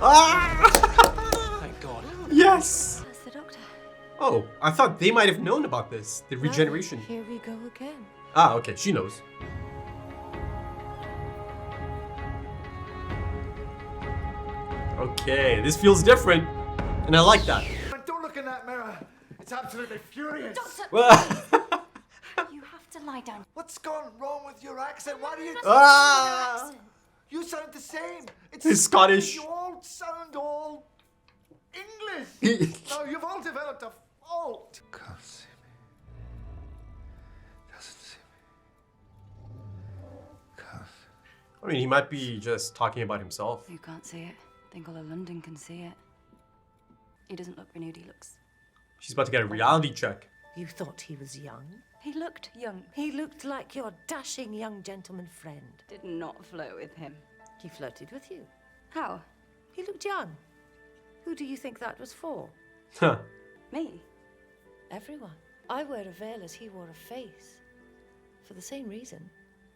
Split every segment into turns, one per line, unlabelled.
Ah!
Thank God.
Yes!
That's the doctor.
Oh, I thought they might have known about this. The regeneration.
Here we go again.
Ah, okay, she knows. Okay, this feels different. And I like that.
Don't look in that mirror. It's absolutely furious.
Doctor! You have to lie down.
What's gone wrong with your accent? Why do you...
Ah!
You sound the same.
He's Scottish.
You all sound all English. No, you've all developed a fault. Can't see me. Doesn't see me. Can't.
I mean, he might be just talking about himself.
You can't see it. Think all of London can see it. He doesn't look renewed, he looks...
She's about to get a reality check.
You thought he was young?
He looked young.
He looked like your dashing young gentleman friend.
Did not flirt with him.
He flirted with you.
How?
He looked young. Who do you think that was for?
Huh.
Me?
Everyone. I wear a veil as he wore a face. For the same reason.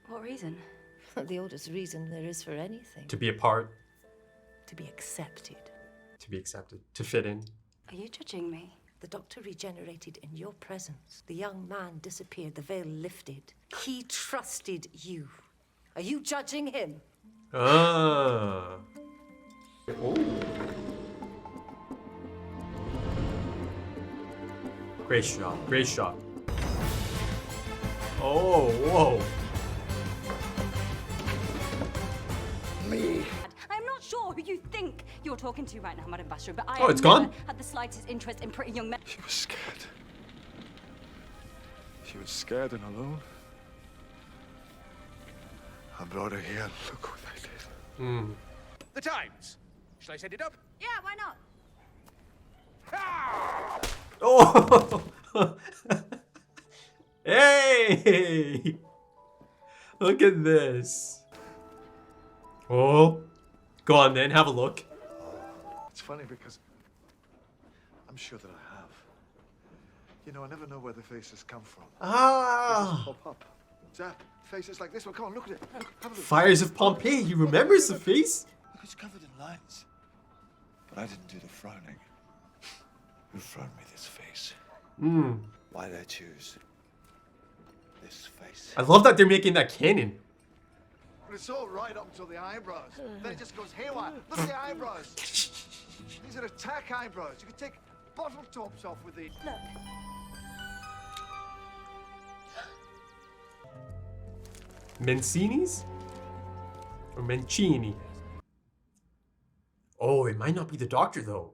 What reason?
The oldest reason there is for anything.
To be a part.
To be accepted.
To be accepted. To fit in.
Are you judging me?
The doctor regenerated in your presence. The young man disappeared, the veil lifted. He trusted you. Are you judging him?
Ah. Oh. Great shot. Great shot. Oh, whoa.
Me.
I'm not sure who you think you're talking to right now, Madam Bastard, but I
Oh, it's
have never
gone?
had the slightest interest in pretty young men.
She was scared. She was scared and alone. I brought her here. Look what I did.
Hmm.
The Times. Shall I set it up?
Yeah, why not?
Oh! Hey! Look at this. Oh. Go on then, have a look.
It's funny because I'm sure that I have. You know, I never know where the faces come from. They
Ah!
just pop up. Zap. Faces like this one. Come on, look at it. Look, have a look.
Fires of Pompeii. He remembers the face?
Look, it's covered in lines. But I didn't do the frowning. Who frowned me this face?
Hmm.
Why did I choose this face?
I love that they're making that canon.
But it's all right up until the eyebrows. Then it just goes haywire. Look at the eyebrows. These are attack eyebrows. You could take bottle tops off with these.
Look.
Mancini's? Or Mancini? Oh, it might not be the doctor though.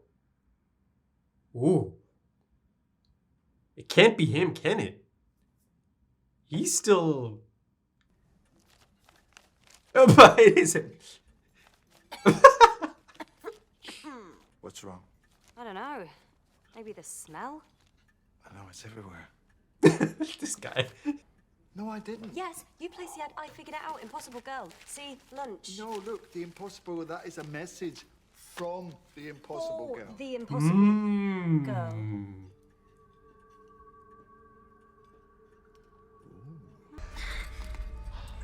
Ooh. It can't be him, can it? He's still... Oh, but it isn't.
What's wrong?
I don't know. Maybe the smell?
I know, it's everywhere.
This guy.
No, I didn't.
Yes, you placed the ad. I figured it out. Impossible girl. See, lunch.
No, look, the impossible, that is a message from the impossible
Oh,
girl.
the impossible girl.
Mm.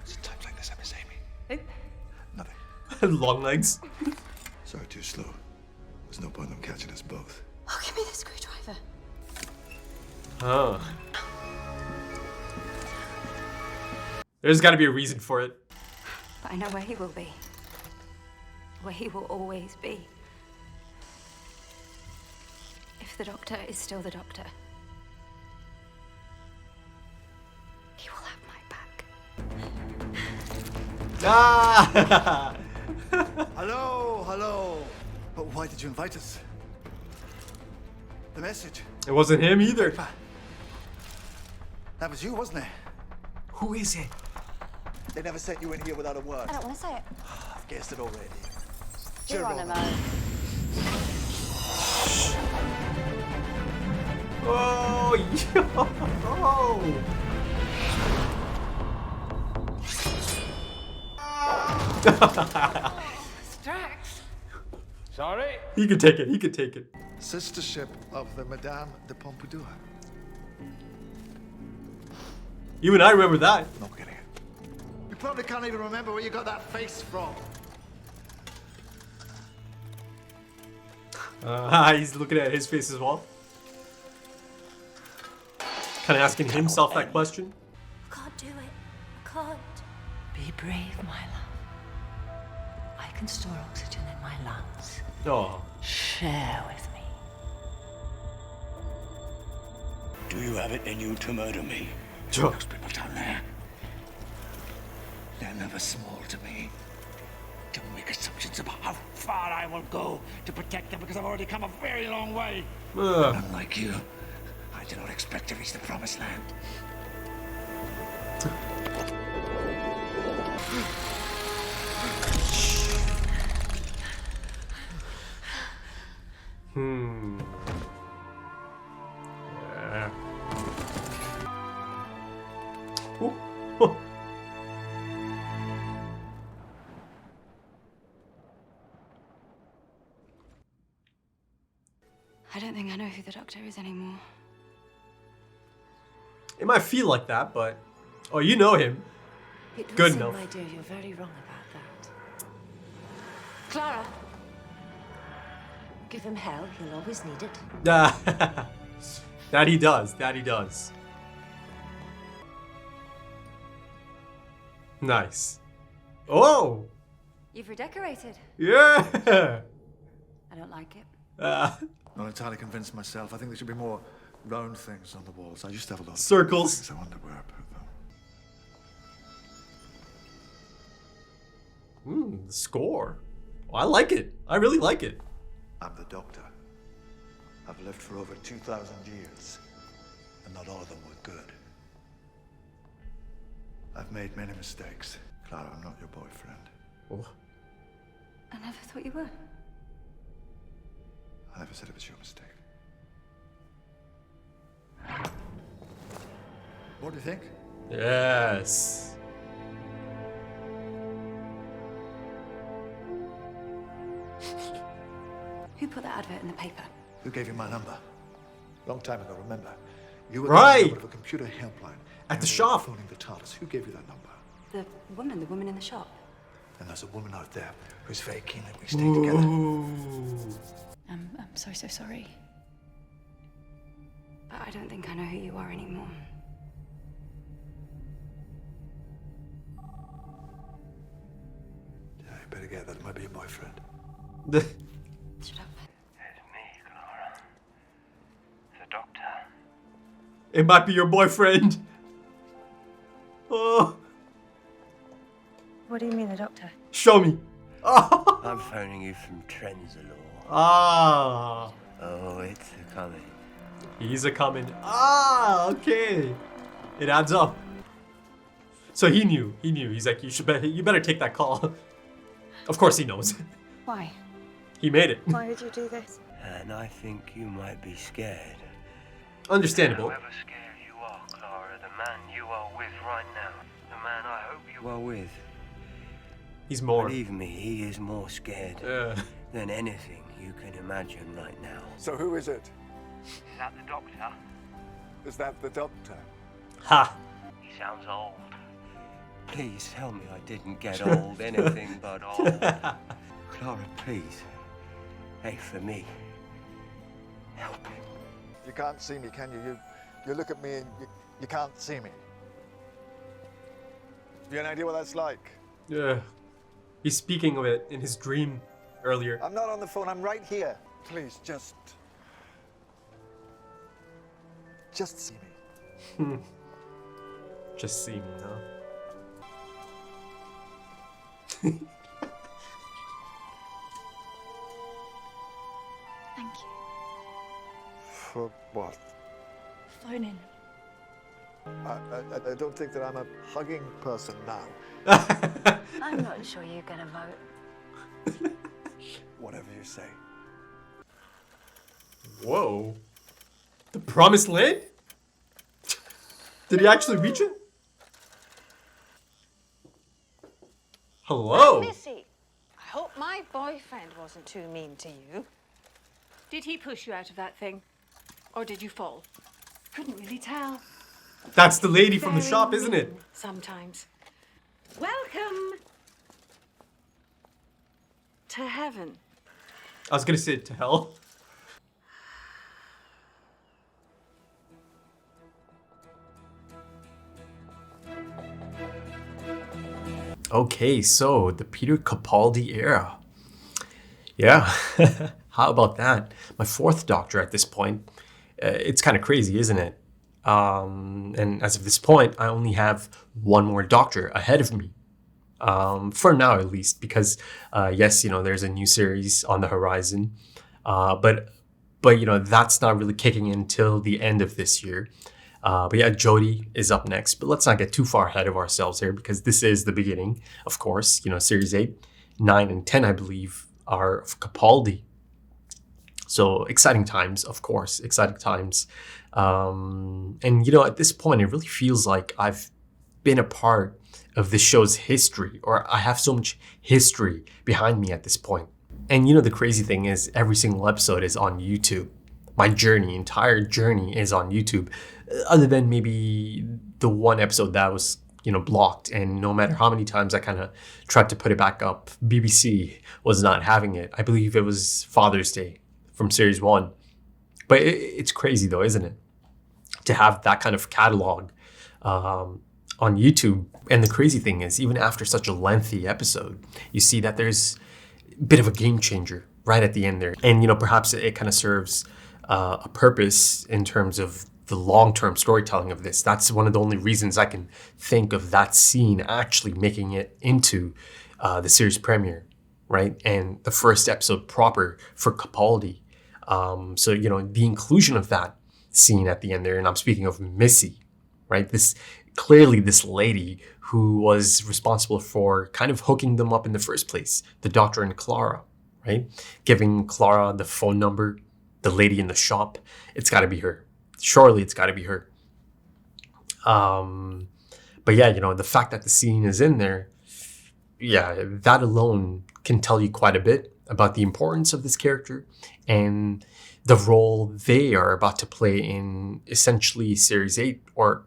It's times like this I miss Amy.
Who?
Nothing.
Long legs.
Sorry, too slow. There's no point in catching us both.
Oh, give me the screwdriver.
Huh. There's got to be a reason for it.
But I know where he will be. Where he will always be. If the doctor is still the doctor, he will have my back.
Ah!
Hello, hello. But why did you invite us? The message.
It wasn't him either.
That was you, wasn't it?
Who is it?
They never sent you in here without a word.
I don't want to say it.
I've guessed it already.
You're on
Geronimo.
him,
Oh, yo!
Strax.
Sorry?
He could take it. He could take it.
Sistership of the Madame de Pompadour.
Even I remember that.
Not getting it. You probably can't even remember where you got that face from.
He's looking at his face as well. Kind of asking himself that question.
I can't do it. I can't. Be brave, my love. I can store oxygen in my lungs.
Oh.
Share with me.
Do you have it in you to murder me?
Sure.
Those people down there. They're never small to me. Don't make assumptions about how far I will go to protect them because I've already come a very long way. Unlike you, I do not expect to reach the promised land.
Yeah. Ooh. Oh.
I don't think I know who the doctor is anymore.
It might feel like that, but oh, you know him.
It would
Good
seem,
enough.
my dear, you're very wrong about that. Clara. Give him hell. He'll always need it.
That he does. That he does. Nice. Oh.
You've redecorated.
Yeah.
I don't like it.
Not entirely convinced myself. I think there should be more round things on the walls. I used to have a lot of
Circles.
things. I wonder where I put them.
The score. Oh, I like it. I really like it.
I'm the Doctor. I've lived for over 2,000 years, and not all of them were good. I've made many mistakes. Clara, I'm not your boyfriend.
Oh.
I never thought you were.
I never said it was your mistake. What do you think?
Yes.
Who put that advert in the paper?
Who gave you my number? Long time ago, remember? You were
Right.
the number of a computer helpline.
At the
And you were
shop.
phoning the TARDIS. Who gave you that number?
The woman in the shop.
And there's a woman out there who's very keen that we stay together.
Ooh.
I'm so sorry. But I don't think I know who you are anymore.
Yeah, you better get that. It might be your boyfriend.
Shut up.
It's me, Clara. The Doctor.
It might be your boyfriend. Oh.
What do you mean, the doctor?
Show me. Oh.
I'm phoning you from Trenzalore.
Ah.
Oh, it's a coming.
He's a coming. Ah, okay. It adds up. So he knew. He knew. He's like, you better take that call. Of course he knows.
Why?
He made it.
Why would you do this?
And I think you might be scared.
Understandable.
However scared you are, Clara, the man you are with right now, the man I hope you are with.
He's more.
Believe me, he is more scared than anything you can imagine right now.
So who is it?
Is that the Doctor?
Is that the Doctor?
Ha.
He sounds old. Please tell me I didn't get old, anything but old. Clara, please. Hey, for me. Help him.
You can't see me, can you? You look at me and you can't see me. Have you any idea what that's like?
Yeah. He's speaking of it in his dream earlier.
I'm not on the phone, I'm right here. Please, just see me.
Just see me, huh?
Thank you.
For what?
Phoning.
I don't think that I'm a hugging person now.
I'm not sure you're gonna vote.
Whatever you say.
Whoa. The promised land? Did he actually reach it? Hello.
Missy, I hope my boyfriend wasn't too mean to you. Did he push you out of that thing? Or did you fall? Couldn't really tell.
That's the lady from the
Very
shop, isn't it?
mean Sometimes. Welcome to heaven.
I was gonna say to hell. Okay, so the Peter Capaldi era. Yeah, how about that? My fourth Doctor at this point. It's kind of crazy, isn't it? And as of this point, I only have one more Doctor ahead of me. For now, at least, because yes, there's a new series on the horizon, but that's not really kicking in till the end of this year. But yeah, Jodie is up next, but let's not get too far ahead of ourselves here because this is the beginning, of course. Series 8, 9, and 10, I believe, are of Capaldi. So exciting times, of course, exciting times. And at this point, it really feels like I've been a part of this show's history, or I have so much history behind me at this point. And the crazy thing is every single episode is on YouTube. My entire journey is on YouTube, other than maybe the one episode that was, blocked. And no matter how many times I kind of tried to put it back up, BBC was not having it. I believe it was Father's Day from series 1. But it's crazy though, isn't it? To have that kind of catalog on YouTube. And the crazy thing is, even after such a lengthy episode, you see that there's a bit of a game changer right at the end there. And, perhaps it kind of serves a purpose in terms of the long-term storytelling of this. That's one of the only reasons I can think of that scene actually making it into the series premiere, right? And the first episode proper for Capaldi. So, the inclusion of that scene at the end there, and I'm speaking of Missy, right? This lady who was responsible for kind of hooking them up in the first place, the Doctor and Clara, right? Giving Clara the phone number, the lady in the shop. It's got to be her. Surely it's got to be her. But yeah, the fact that the scene is in there, yeah, that alone can tell you quite a bit about the importance of this character and the role they are about to play in essentially Series 8, or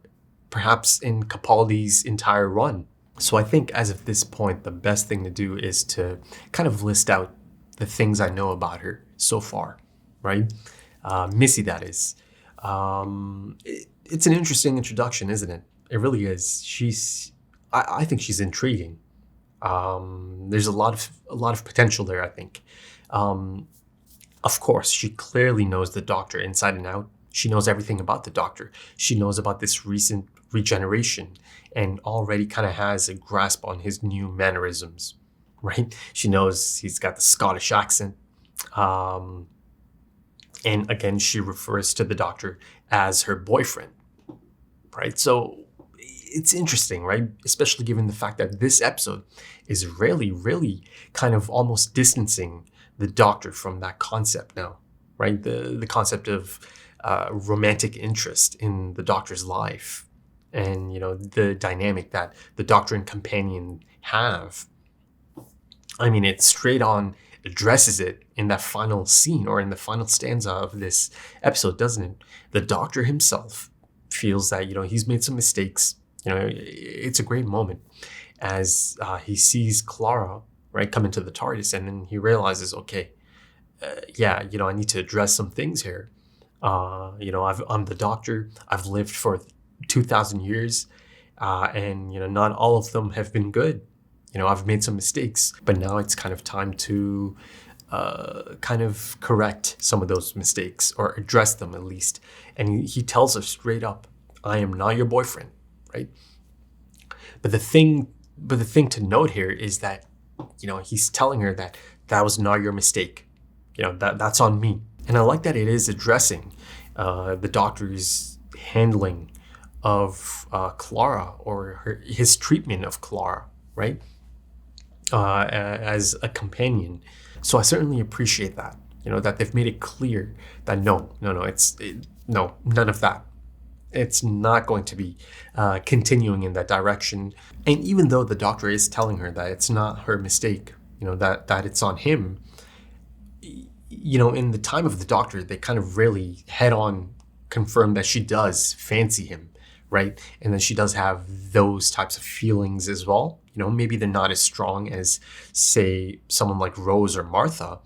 perhaps in Capaldi's entire run. So I think as of this point, the best thing to do is to kind of list out the things I know about her so far, right? Missy, that is. It's an interesting introduction, isn't it? It really is. I think she's intriguing. There's a lot of potential there, I think. Of course, she clearly knows the Doctor inside and out. She knows everything about the Doctor. She knows about this recent regeneration and already kind of has a grasp on his new mannerisms, right? She knows he's got the Scottish accent. And again, she refers to the Doctor as her boyfriend, right? So it's interesting, right? Especially given the fact that this episode is really kind of almost distancing the Doctor from that concept now, right? The concept of romantic interest in the Doctor's life, and the dynamic that the Doctor and companion have. I mean, it straight on addresses it in that final scene, or in the final stanza of this episode, doesn't it? The Doctor himself feels that he's made some mistakes. It's a great moment as he sees Clara, right, come into the TARDIS, and then he realizes, okay, I need to address some things here. I'm the Doctor. I've lived for 2,000 years, and not all of them have been good. I've made some mistakes, but now it's kind of time to kind of correct some of those mistakes, or address them at least. And he tells her straight up, I am not your boyfriend, right? But the thing to note here is that, he's telling her that was not your mistake. That's on me. And I like that it is addressing the Doctor's handling of Clara, or his treatment of Clara, right? As a companion. So I certainly appreciate that, that they've made it clear that no, none of that. It's not going to be continuing in that direction. And even though the Doctor is telling her that it's not her mistake, that it's on him, in the time of the Doctor, they kind of really head on confirm that she does fancy him, right? And then she does have those types of feelings as well. Maybe they're not as strong as, say, someone like Rose or Martha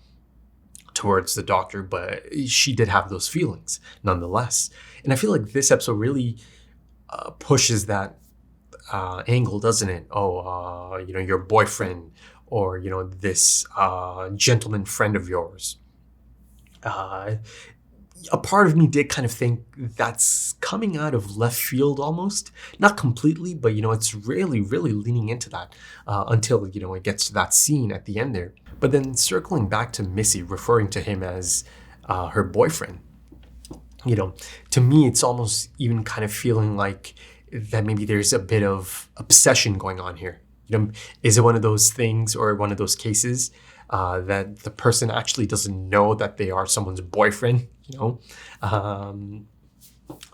towards the Doctor, but she did have those feelings nonetheless. And I feel like this episode really pushes that angle, doesn't it? Your boyfriend, or this gentleman friend of yours. A part of me did kind of think that's coming out of left field almost. Not completely, but it's really, really leaning into that until it gets to that scene at the end there. But then circling back to Missy referring to him as her boyfriend, to me it's almost even kind of feeling like that maybe there's a bit of obsession going on here. Is it one of those things or one of those cases that the person actually doesn't know that they are someone's boyfriend? A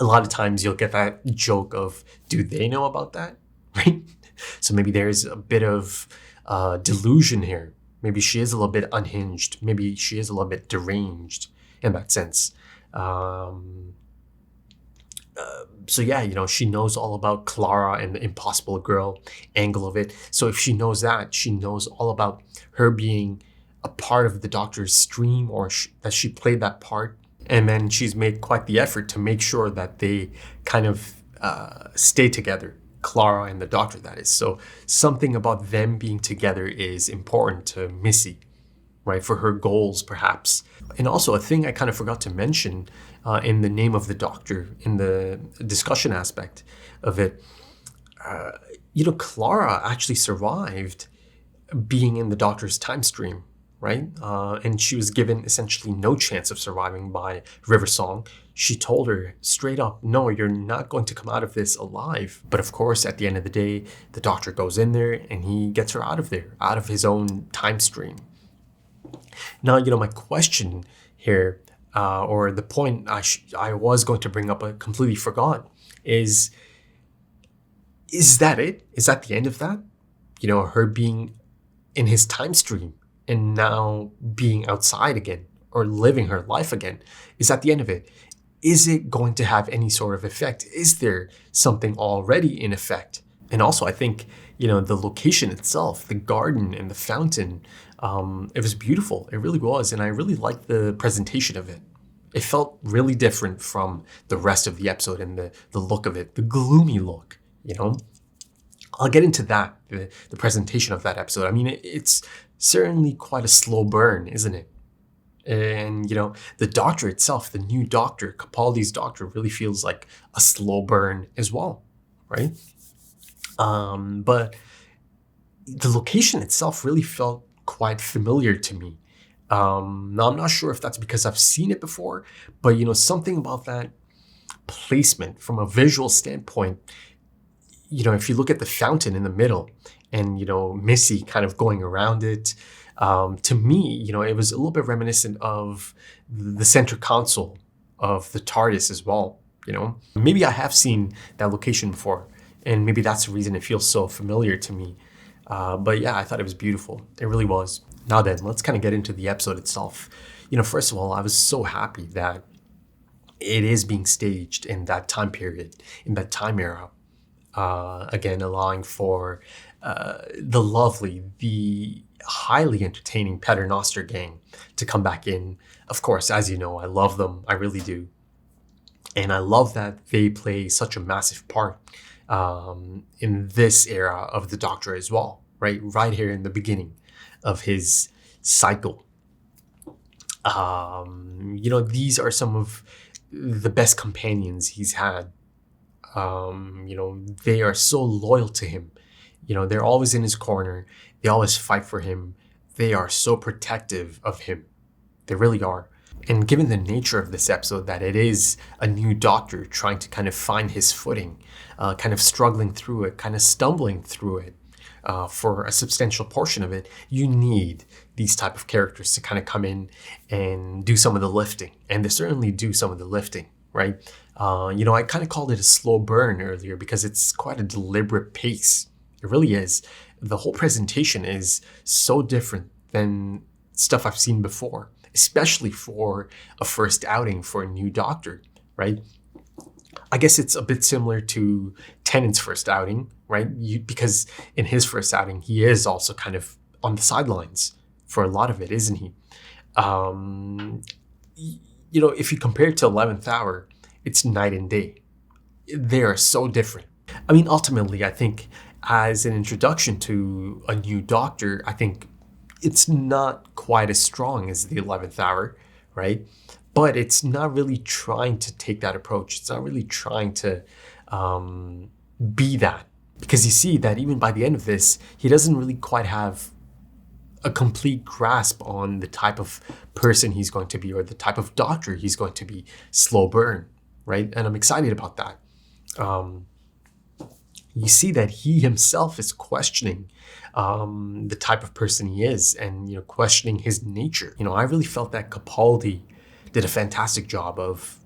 lot of times you'll get that joke of, do they know about that? Right? So maybe there's a bit of delusion here. Maybe she is a little bit unhinged. Maybe she is a little bit deranged in that sense. So yeah, she knows all about Clara and the impossible girl angle of it. So if she knows that, she knows all about her being a part of the Doctor's stream, or that she played that part. And then she's made quite the effort to make sure that they kind of stay together, Clara and the Doctor, that is. So something about them being together is important to Missy, right? For her goals, perhaps. And also a thing I kind of forgot to mention in the name of the Doctor, in the discussion aspect of it, Clara actually survived being in the Doctor's time stream, right? And she was given essentially no chance of surviving by Riversong. She told her straight up, no, you're not going to come out of this alive. But of course, at the end of the day, the Doctor goes in there and he gets her out of there, out of his own time stream. Now, my question here, or the point I was going to bring up, I completely forgot, is that it? Is that the end of that? Her being in his time stream and now being outside again, or living her life again. Is that the end of it? Is it going to have any sort of effect? Is there something already in effect? And also, I think, the location itself, the garden and the fountain, it was beautiful. It really was. And I really liked the presentation of it. It felt really different from the rest of the episode and the look of it, the gloomy look, I'll get into that, the presentation of that episode. I mean, it's certainly quite a slow burn, isn't it? And, the Doctor itself, the new Doctor, Capaldi's Doctor, really feels like a slow burn as well, right? But the location itself really felt quite familiar to me. Now, I'm not sure if that's because I've seen it before, but, something about that placement from a visual standpoint, if you look at the fountain in the middle and, Missy kind of going around it, to me, it was a little bit reminiscent of the center console of the TARDIS as well, Maybe I have seen that location before, and maybe that's the reason it feels so familiar to me. But yeah, I thought it was beautiful. It really was. Now then, let's kind of get into the episode itself. First of all, I was so happy that it is being staged in that time period, in that time era. Again, allowing for the highly entertaining Paternoster gang to come back in. Of course, as you know, I love them. I really do. And I love that they play such a massive part in this era of the Doctor as well, right? Right here in the beginning of his cycle. These are some of the best companions he's had. They are so loyal to him. They're always in his corner. They always fight for him. They are so protective of him. They really are. And given the nature of this episode, that it is a new Doctor trying to kind of find his footing, kind of struggling through it, kind of stumbling through it, for a substantial portion of it, you need these type of characters to kind of come in and do some of the lifting. And they certainly do some of the lifting, right? I kind of called it a slow burn earlier because it's quite a deliberate pace. It really is. The whole presentation is so different than stuff I've seen before, especially for a first outing for a new Doctor, right? I guess it's a bit similar to Tennant's first outing, right? Because in his first outing, he is also kind of on the sidelines for a lot of it, isn't he? If you compare it to 11th Hour, it's night and day. They are so different. I mean, ultimately, I think as an introduction to a new Doctor, I think it's not quite as strong as the 11th Hour, right? But it's not really trying to take that approach. It's not really trying to be that. Because you see that even by the end of this, he doesn't really quite have a complete grasp on the type of person he's going to be or the type of Doctor he's going to be. Slow burn, right? And I'm excited about that. You see that he himself is questioning the type of person he is and, you know, questioning his nature. You know, I really felt that Capaldi did a fantastic job of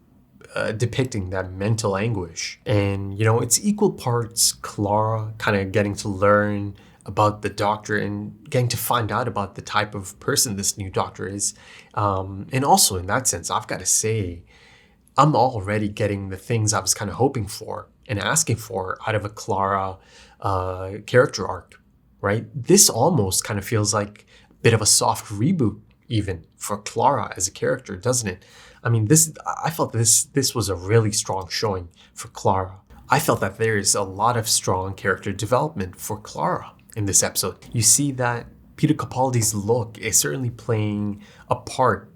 depicting that mental anguish. And, you know, it's equal parts Clara kind of getting to learn about the Doctor and getting to find out about the type of person this new Doctor is. And also in that sense, I've got to say, I'm already getting the things I was kind of hoping for and asking for out of a Clara character arc, right? This almost kind of feels like a bit of a soft reboot even for Clara as a character, doesn't it? I mean, I felt this was a really strong showing for Clara. I felt that there is a lot of strong character development for Clara in this episode. You see that Peter Capaldi's look is certainly playing a part,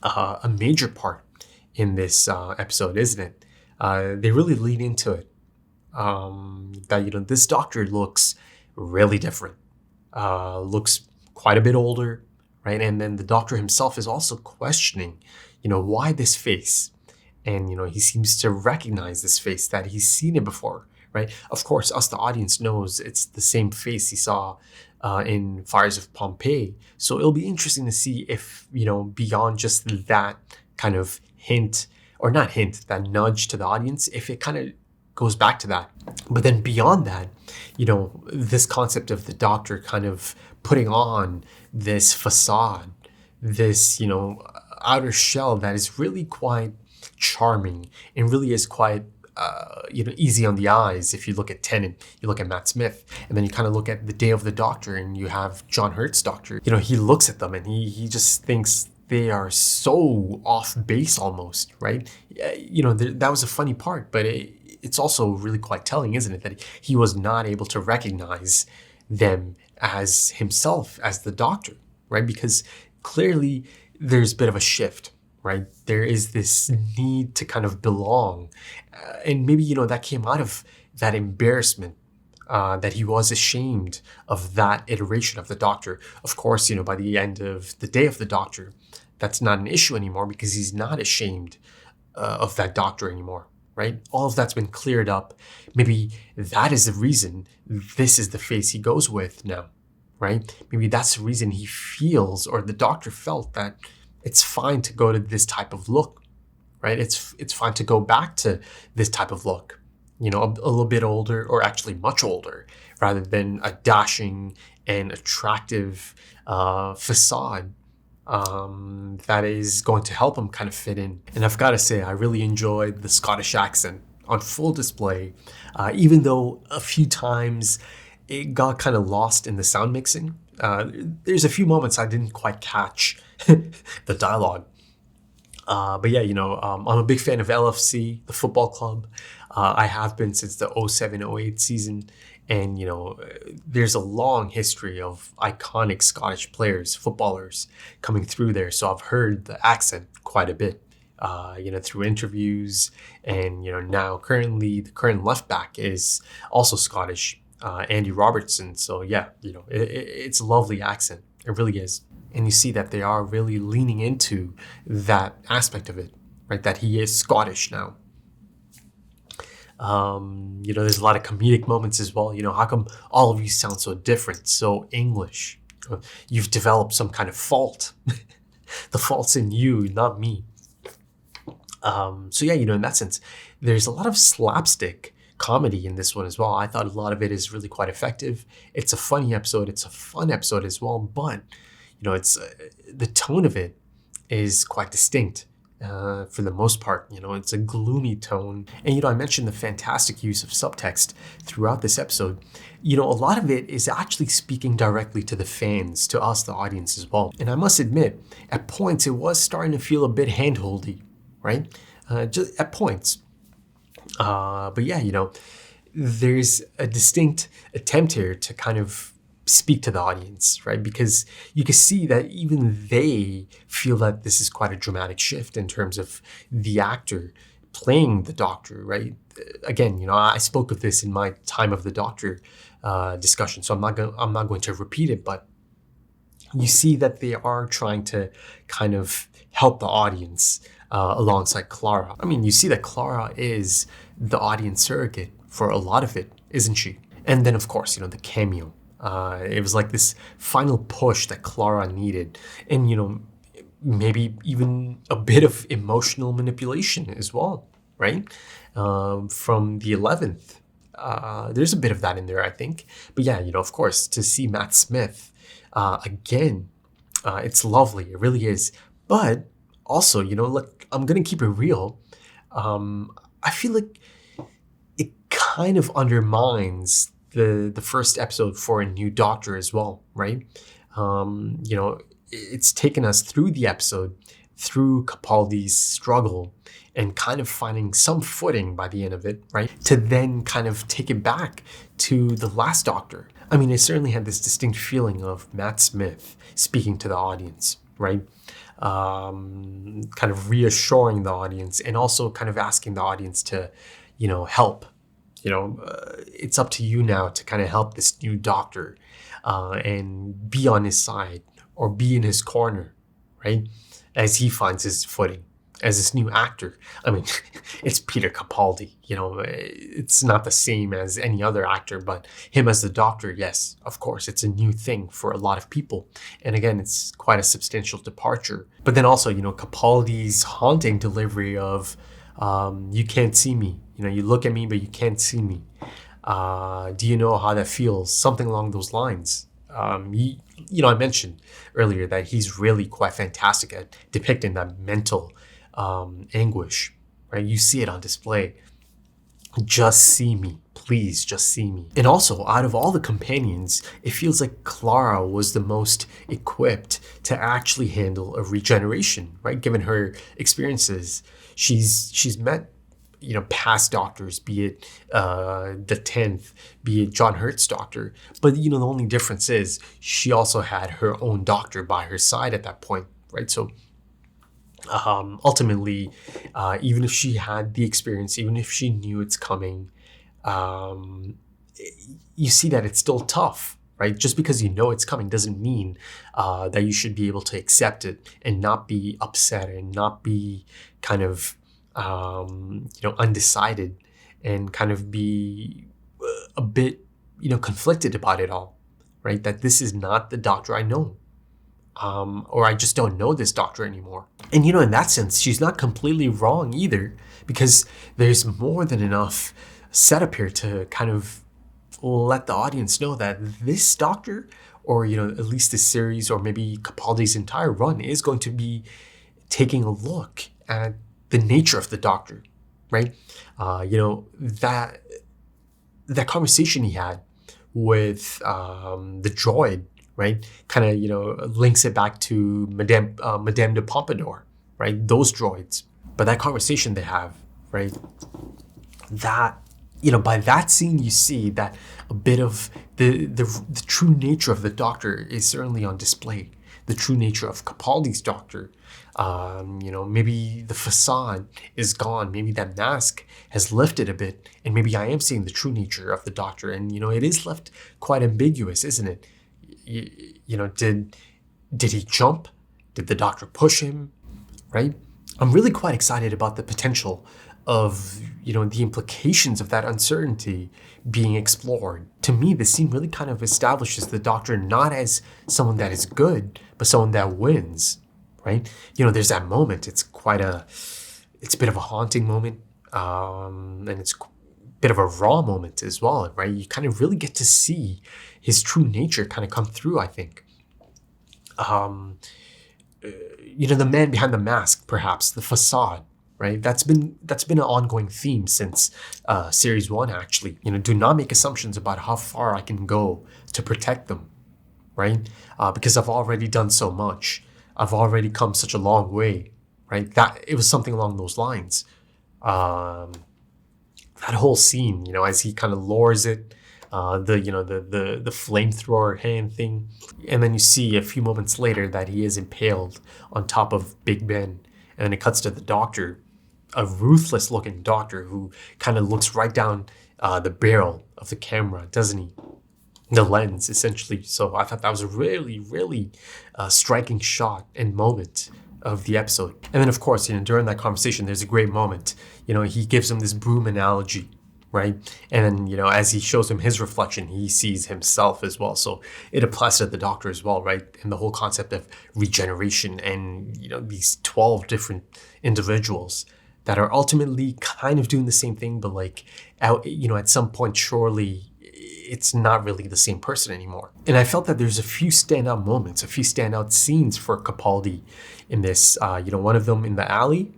a major part in this episode, isn't it? They really lean into it. That, you know, this Doctor looks really different. Looks quite a bit older, right? And then the Doctor himself is also questioning, you know, why this face? And, you know, he seems to recognize this face, that he's seen it before, right? Of course, us, the audience, knows it's the same face he saw in Fires of Pompeii. So it'll be interesting to see if, you know, beyond just that kind of hint, or not hint, that nudge to the audience, if it kind of goes back to that. But then beyond that, you know, this concept of the Doctor kind of putting on this facade, this, you know, outer shell that is really quite charming and really is quite, you know, easy on the eyes. If you look at Tennant, you look at Matt Smith, and then you kind of look at the Day of the Doctor and you have John Hurt's Doctor. You know, he looks at them and he just thinks they are so off base almost, right? You know, that was a funny part, but it's also really quite telling, isn't it? That he was not able to recognize them as himself, as the Doctor, right? Because clearly there's a bit of a shift, right? There is this need to kind of belong. And maybe, you know, that came out of that embarrassment, that he was ashamed of that iteration of the Doctor. Of course, you know, by the end of the Day of the Doctor, that's not an issue anymore because he's not ashamed of that Doctor anymore, right? All of that's been cleared up. Maybe that is the reason this is the face he goes with now, right? Maybe that's the reason he feels, or the Doctor felt, that it's fine to go to this type of look, right? It's fine to go back to this type of look, you know, a little bit older, or actually much older, rather than a dashing and attractive facade that is going to help him kind of fit in. And I've got to say, I really enjoyed the Scottish accent on full display, even though a few times it got kind of lost in the sound mixing. There's a few moments I didn't quite catch the dialogue. But yeah, you know, I'm a big fan of LFC, the football club. I have been since the 07-08 season. And, you know, there's a long history of iconic Scottish players, footballers coming through there. So I've heard the accent quite a bit, you know, through interviews. And, you know, now currently the current left back is also Scottish, Andy Robertson. So yeah, you know, it's a lovely accent. It really is. And you see that they are really leaning into that aspect of it, right? That he is Scottish now. You know, there's a lot of comedic moments as well. You know, how come all of you sound so different, so English? You've developed some kind of fault. The fault's in you, not me. So yeah, you know, in that sense, there's a lot of slapstick comedy in this one as well. I thought a lot of it is really quite effective. It's a funny episode. It's a fun episode as well. But, you know, it's the tone of it is quite distinct. For the most part, you know, it's a gloomy tone. And, you know, I mentioned the fantastic use of subtext throughout this episode. You know, a lot of it is actually speaking directly to the fans, to us, the audience as well. And I must admit, at points, it was starting to feel a bit handholdy, right? Just at points. But yeah, there's a distinct attempt here to kind of speak to the audience, right? Because you can see that even they feel that this is quite a dramatic shift in terms of the actor playing the Doctor, right? Again, I spoke of this in my Time of the Doctor discussion, so I'm not going to repeat it, but you see that they are trying to kind of help the audience alongside Clara. I mean, you see that Clara is the audience surrogate for a lot of it, isn't she? And then, of course, the cameo. It was like this final push that Clara needed. And, maybe even a bit of emotional manipulation as well, right? From the 11th. There's a bit of that in there, I think. But yeah, of course, to see Matt Smith again, it's lovely. It really is. But also, look, I'm going to keep it real. I feel like it kind of undermines the first episode for a new Doctor as well, right? It's taken us through the episode, through Capaldi's struggle, and kind of finding some footing by the end of it, right? To then kind of take it back to the last Doctor. I mean, I certainly had this distinct feeling of Matt Smith speaking to the audience, right? Kind of reassuring the audience and also kind of asking the audience to, help. It's up to you now to kind of help this new Doctor and be on his side or be in his corner, right? As he finds his footing as this new actor. I mean, it's Peter Capaldi, it's not the same as any other actor, but him as the Doctor, yes, of course, it's a new thing for a lot of people. And again, it's quite a substantial departure. But then also, Capaldi's haunting delivery of, you can't see me. You look at me, but you can't see me. Do you know how that feels? Something along those lines. I mentioned earlier that he's really quite fantastic at depicting that mental anguish, right? You see it on display. Just see me, please, just see me. And also, out of all the companions, it feels like Clara was the most equipped to actually handle a regeneration, right? Given her experiences, she's met past Doctors, be it the 10th, be it John Hurt's Doctor. But, the only difference is she also had her own Doctor by her side at that point, right? So ultimately, even if she had the experience, even if she knew it's coming, you see that it's still tough, right? Just because you know it's coming doesn't mean that you should be able to accept it and not be upset and not be kind of undecided and kind of be a bit, conflicted about it all, right? That this is not the Doctor I know, or I just don't know this Doctor anymore. And, in that sense, she's not completely wrong either, because there's more than enough setup here to kind of let the audience know that this Doctor, or, at least this series, or maybe Capaldi's entire run, is going to be taking a look at the nature of the Doctor, right? That conversation he had with the droid, right? Kind of, links it back to Madame de Pompadour, right? Those droids. But that conversation they have, right? That, by that scene, you see that a bit of the true nature of the Doctor is certainly on display. The true nature of Capaldi's Doctor. Maybe the facade is gone. Maybe that mask has lifted a bit, and maybe I am seeing the true nature of the Doctor. And it is left quite ambiguous, isn't it? Did he jump? Did the Doctor push him? Right? I'm really quite excited about the potential of the implications of that uncertainty being explored. To me, this scene really kind of establishes the Doctor not as someone that is good, but someone that wins. Right? There's that moment. It's a bit of a haunting moment, and it's a bit of a raw moment as well, right? You kind of really get to see his true nature kind of come through, I think. The man behind the mask, perhaps, the facade, right? That's been an ongoing theme since series 1, actually. Do not make assumptions about how far I can go to protect them, right? Because I've already done so much. I've already come such a long way, right? That it was something along those lines. that whole scene, you know, as he kind of lowers it, the flamethrower hand thing, and then you see a few moments later that he is impaled on top of Big Ben, and then it cuts to the doctor, a ruthless looking doctor who kind of looks right down the barrel of the camera, doesn't he? The lens, essentially. So I thought that was a really, really striking shot and moment of the episode. And then, of course, you know, during that conversation, there's a great moment. You know, he gives him this broom analogy, right? And then, you know, as he shows him his reflection, he sees himself as well. So it applies to the doctor as well, right? And the whole concept of regeneration and, you know, these 12 different individuals that are ultimately kind of doing the same thing, but like, you know, at some point, surely it's not really the same person anymore. And I felt that there's a few standout moments, a few standout scenes for Capaldi in this. You know, one of them in the alley,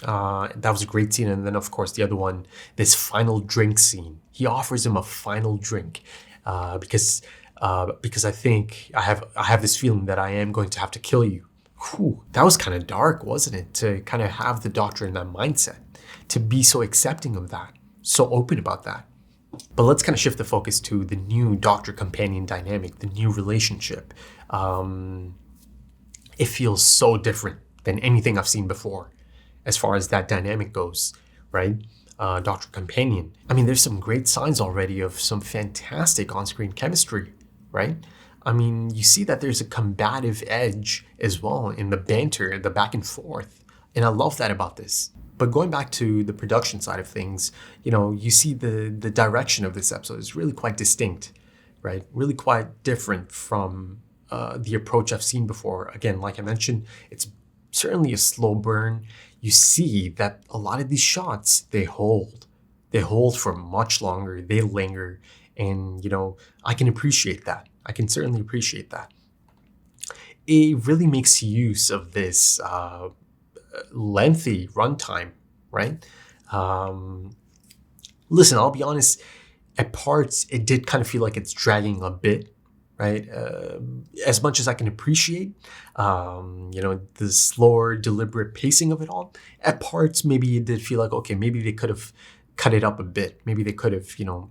that was a great scene. And then, of course, the other one, this final drink scene. He offers him a final drink because I think I have this feeling that I am going to have to kill you. Whew, that was kind of dark, wasn't it? To kind of have the doctor in that mindset, to be so accepting of that, so open about that. But let's kind of shift the focus to the new doctor-companion dynamic, the new relationship. It feels so different than anything I've seen before as far as that dynamic goes, right? Doctor-companion. I mean, there's some great signs already of some fantastic on-screen chemistry, right? I mean, you see that there's a combative edge as well in the banter, the back and forth. And I love that about this. But going back to the production side of things, you know, you see the direction of this episode is really quite distinct, right? Really quite different from the approach I've seen before. Again, like I mentioned, it's certainly a slow burn. You see that a lot of these shots, they hold. They hold for much longer. They linger. And, you know, I can appreciate that. I can certainly appreciate that. It really makes use of this lengthy runtime, right? Listen, I'll be honest, at parts it did kind of feel like it's dragging a bit, right? As much as I can appreciate, you know, the slower, deliberate pacing of it all, at parts maybe it did feel like, okay, maybe they could have cut it up a bit. Maybe they could have, you know,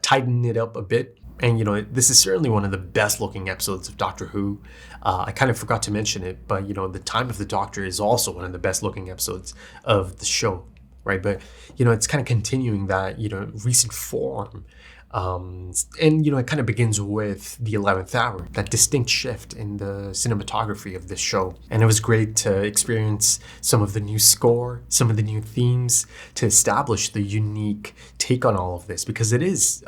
tightened it up a bit. And, you know, this is certainly one of the best looking episodes of Doctor Who. I kind of forgot to mention it, but, you know, The Time of the Doctor is also one of the best looking episodes of the show, right? But, you know, it's kind of continuing that, you know, recent form. And, you know, it kind of begins with the 11th hour, that distinct shift in the cinematography of this show. And it was great to experience some of the new score, some of the new themes, to establish the unique take on all of this, because it is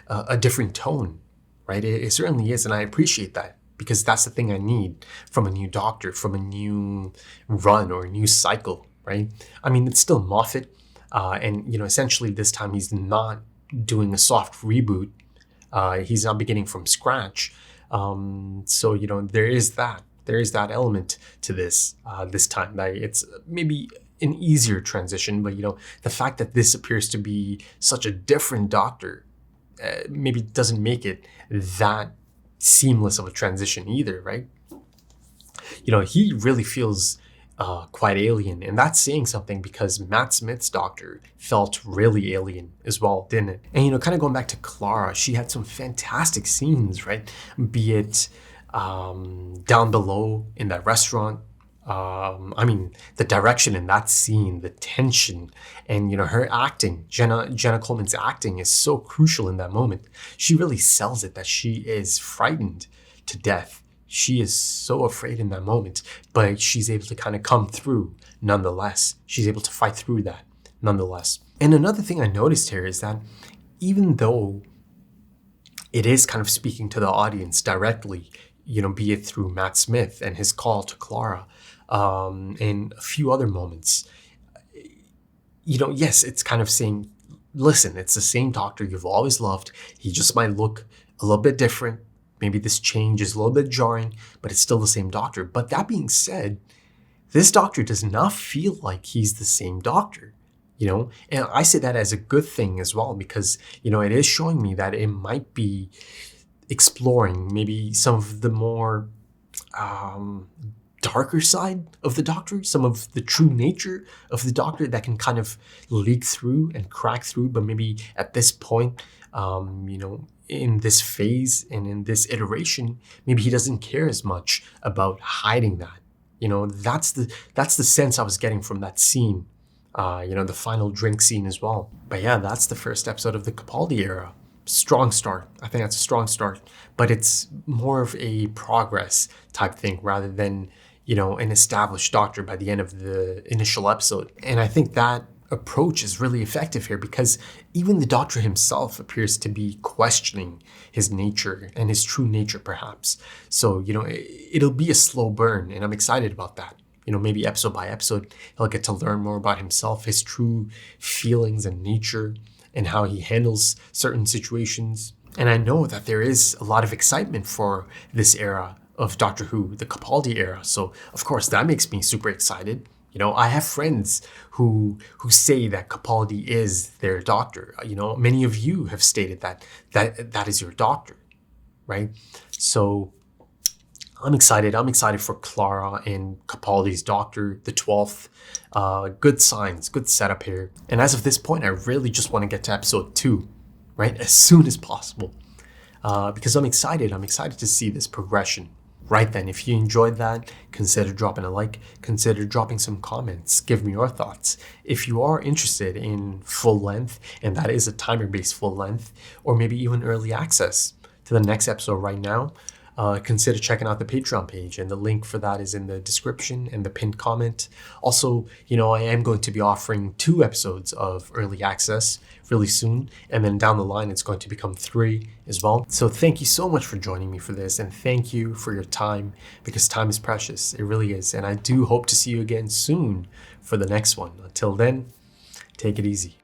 a different tone, right? It certainly is. And I appreciate that, because that's the thing I need from a new Doctor, from a new run or a new cycle, right? I mean, it's still Moffat. And, you know, essentially this time he's not doing a soft reboot. He's not beginning from scratch. So, you know, there is that element to this time. It's maybe an easier transition, but, you know, the fact that this appears to be such a different Doctor maybe doesn't make it that seamless of a transition either, right? You know, he really feels quite alien, and that's saying something, because Matt Smith's Doctor felt really alien as well, didn't it? And, you know, kind of going back to Clara, she had some fantastic scenes, right? Be it down below in that restaurant. I mean, the direction in that scene, the tension, and, you know, her acting, Jenna Coleman's acting is so crucial in that moment. She really sells it that she is frightened to death. She is so afraid in that moment, but she's able to kind of come through nonetheless. She's able to fight through that nonetheless. And another thing I noticed here is that even though it is kind of speaking to the audience directly, you know, be it through Matt Smith and his call to Clara, and a few other moments, you know, yes, it's kind of saying, listen, it's the same Doctor you've always loved. He just might look a little bit different. Maybe this change is a little bit jarring, but it's still the same Doctor. But that being said, this Doctor does not feel like he's the same Doctor, you know? And I say that as a good thing as well, because, you know, it is showing me that it might be exploring maybe some of the more darker side of the Doctor, some of the true nature of the Doctor that can kind of leak through and crack through, but maybe at this point, in this phase and in this iteration, maybe he doesn't care as much about hiding that. That's the sense I was getting from that scene. The final drink scene as well. But yeah, that's the first episode of the Capaldi era. Strong start. I think that's a strong start. But it's more of a progress type thing rather than, an established Doctor by the end of the initial episode. And I think that approach is really effective here because even the Doctor himself appears to be questioning his nature and his true nature perhaps. So, it'll be a slow burn and I'm excited about that. Maybe episode by episode, he'll get to learn more about himself, his true feelings and nature, and how he handles certain situations. And I know that there is a lot of excitement for this era of Doctor Who, the Capaldi era. So, of course, that makes me super excited. I have friends who say that Capaldi is their Doctor. Many of you have stated that is your Doctor, right? So I'm excited. I'm excited for Clara and Capaldi's Doctor, the 12th. Good signs, good setup here. And as of this point, I really just want to get to episode 2, right? As soon as possible. Because I'm excited. I'm excited to see this progression. Right then, if you enjoyed that, consider dropping a like, consider dropping some comments, give me your thoughts. If you are interested in full length, and that is a timer-based full length, or maybe even early access to the next episode right now, consider checking out the Patreon page, and the link for that is in the description and the pinned comment. Also, I am going to be offering 2 episodes of early access really soon, and then down the line it's going to become 3 as well. So thank you so much for joining me for this, and thank you for your time, because time is precious. It really is, and I do hope to see you again soon for the next one. Until then, take it easy.